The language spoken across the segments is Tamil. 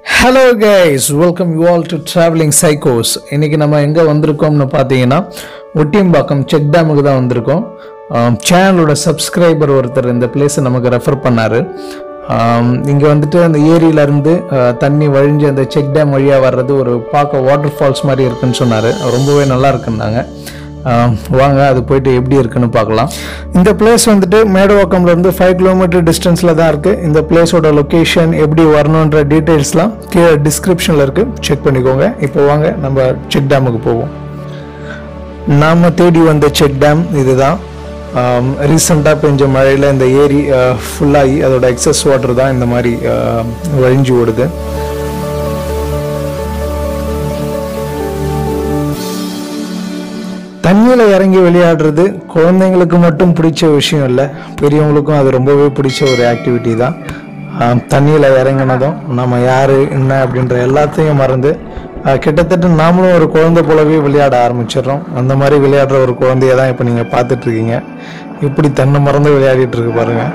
Hello guys, welcome you all to Traveling Psychos. இன்னைக்கு நம்ம எங்க வந்திருக்கோம்னு பாத்தீங்கன்னா ஒட்டியம்பாக்கம் செக் டேமுக்கு தான் வந்திருக்கோம். சேனலோட சப்ஸ்கிரைபர் ஒருத்தர் இந்த பிளேஸை நமக்கு ரெஃபர் பண்ணாரு. இங்க வந்துட்டு அந்த ஏரியில இருந்து தண்ணி வழிஞ்சு அந்த செக் டேம் வழியா வர்றது ஒரு பார்க்க வாட்டர் ஃபால்ஸ் மாதிரி இருக்குன்னு சொன்னாரு. ரொம்பவே நல்லா இருக்குன்னாங்க. வாங்க அது போயிட்டு எப்படி இருக்குன்னு பார்க்கலாம். இந்த பிளேஸ் வந்துட்டு மேடவாக்கம்ல இருந்து 5 கிலோமீட்டர் டிஸ்டன்ஸ்ல தான் இருக்கு. இந்த பிளேஸோட லொகேஷன் எப்படி வரணுன்ற டீடைல்ஸ்லாம் கீழே டிஸ்கிரிப்ஷன்ல இருக்கு, செக் பண்ணிக்கோங்க. இப்போ வாங்க நம்ம செக் டேமுக்கு போவோம். நாம தேடி வந்த செக் டேம் இதுதான். ரீசெண்டாக பெஞ்ச மழையில் இந்த ஏரி ஃபுல்லாகி அதோட எக்ஸஸ் வாட்டர் தான் இந்த மாதிரி வழிஞ்சு ஓடுது. தண்ணியில் இறங்கி விளையாடுறது குழந்தைங்களுக்கு மட்டும் பிடிச்ச விஷயம் இல்லை, பெரியவங்களுக்கும் அது ரொம்பவே பிடிச்ச ஒரு ஆக்டிவிட்டி தான். தண்ணியில் இறங்கினதும் நம்ம யார் என்ன அப்படின்ற எல்லாத்தையும் மறந்து கிட்டத்தட்ட நாமளும் ஒரு குழந்தை போலவே விளையாட ஆரம்பிச்சிடுறோம். அந்த மாதிரி விளையாடுற ஒரு குழந்தைய தான் இப்போ நீங்கள் பார்த்துட்ருக்கீங்க. இப்படி தன்னை மறந்து விளையாடிட்டு இருக்கு பாருங்கள்.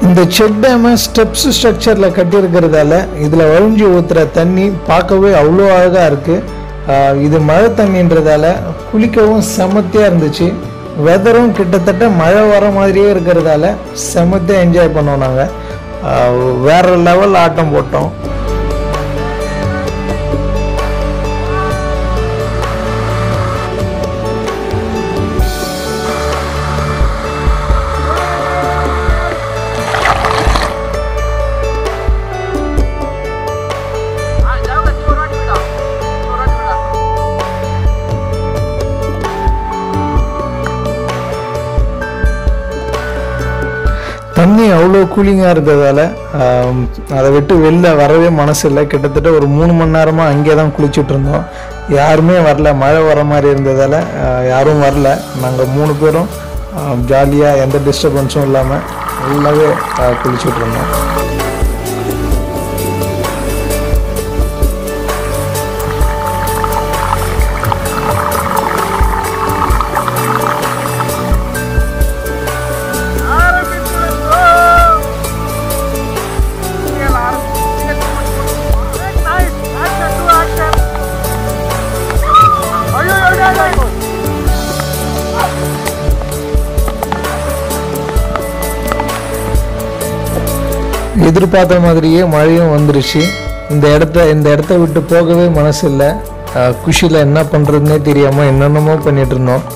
இந்த செக் டேமை ஸ்டெப்ஸ் ஸ்ட்ரக்சரில் கட்டியிருக்கிறதால இதில் வழிஞ்சு ஊற்றுற தண்ணி பார்க்கவே அவ்வளோ அழகாக இருக்குது. இது மழை தண்ணின்றதால குளிக்கவும் செமத்தியாக இருந்துச்சு. வெதரும் கிட்டத்தட்ட மழை வர மாதிரியே இருக்கிறதால செமத்தியாக என்ஜாய் பண்ணோம். நாங்கள் வேறு லெவல் ஆட்டம் போட்டோம். தண்ணி அவ்வளோ கூலிங்காக இருந்ததால் அதை விட்டு வெளில வரவே மனசு இல்லை. கிட்டத்தட்ட ஒரு 3 மணி நேரமாக அங்கே தான் குளிச்சுட்டு இருந்தோம். யாருமே வரல, மழை வர மாதிரி இருந்ததால் யாரும் வரல. நாங்கள் 3 பேரும் ஜாலியாக எந்த டிஸ்டர்பன்ஸும் இல்லாமல் நல்லாவே குளிச்சுட்டு இருந்தோம். எதிர்பார்த்த மாதிரியே மழையும் வந்துருச்சு. இந்த இடத்த விட்டு போகவே மனசு இல்லை. குஷியில் என்ன பண்ணுறதுன்னே தெரியாமல் என்னென்னமோ பண்ணிட்டு இருந்தோம்.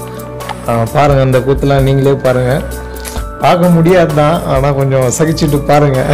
பாருங்கள், இந்த கூத்தெல்லாம் நீங்களே பாருங்கள். பார்க்க முடியாது தான், ஆனால் கொஞ்சம் சகிச்சுட்டு பாருங்கள்.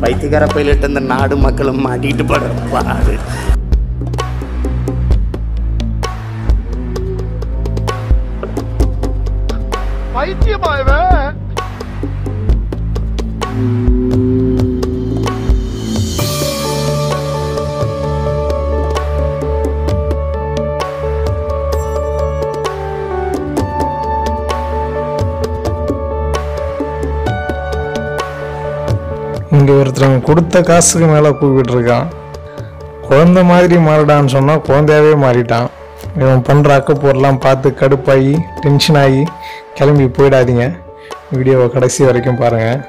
பைத்தியக்கார பைலட் அந்த நாடு மக்களும் மாட்டிட்டு படுறாரு. பைத்தியமாயவே இங்கே ஒருத்தர் கொடுத்த காசுக்கு மேலே கூப்பிட்டு இருக்கான். குழந்தை மாதிரி மாறிடான்னு சொன்னால் குழந்தையாவே மாறிட்டான். இவன் பண்ணுற அக்கப்போரெலாம் பார்த்து கடுப்பாகி டென்ஷன் ஆகி கிளம்பி போயிடாதீங்க. வீடியோவை கடைசி வரைக்கும் பாருங்கள்.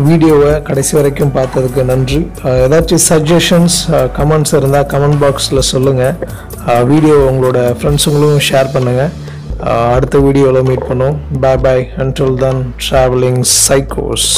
வீடியோவை கடைசி வரைக்கும் பார்த்ததுக்கு நன்றி. ஏதாச்சும் சஜஷன்ஸ் கமெண்ட்ஸ் இருந்தால் கமெண்ட் பாக்ஸில் சொல்லுங்கள். வீடியோ உங்களோட ஃப்ரெண்ட்ஸுங்களும் ஷேர் பண்ணுங்கள். அடுத்த வீடியோவில் மீட் பண்ணுவோம். Bye bye. Until then travelling சைக்கோஸ்.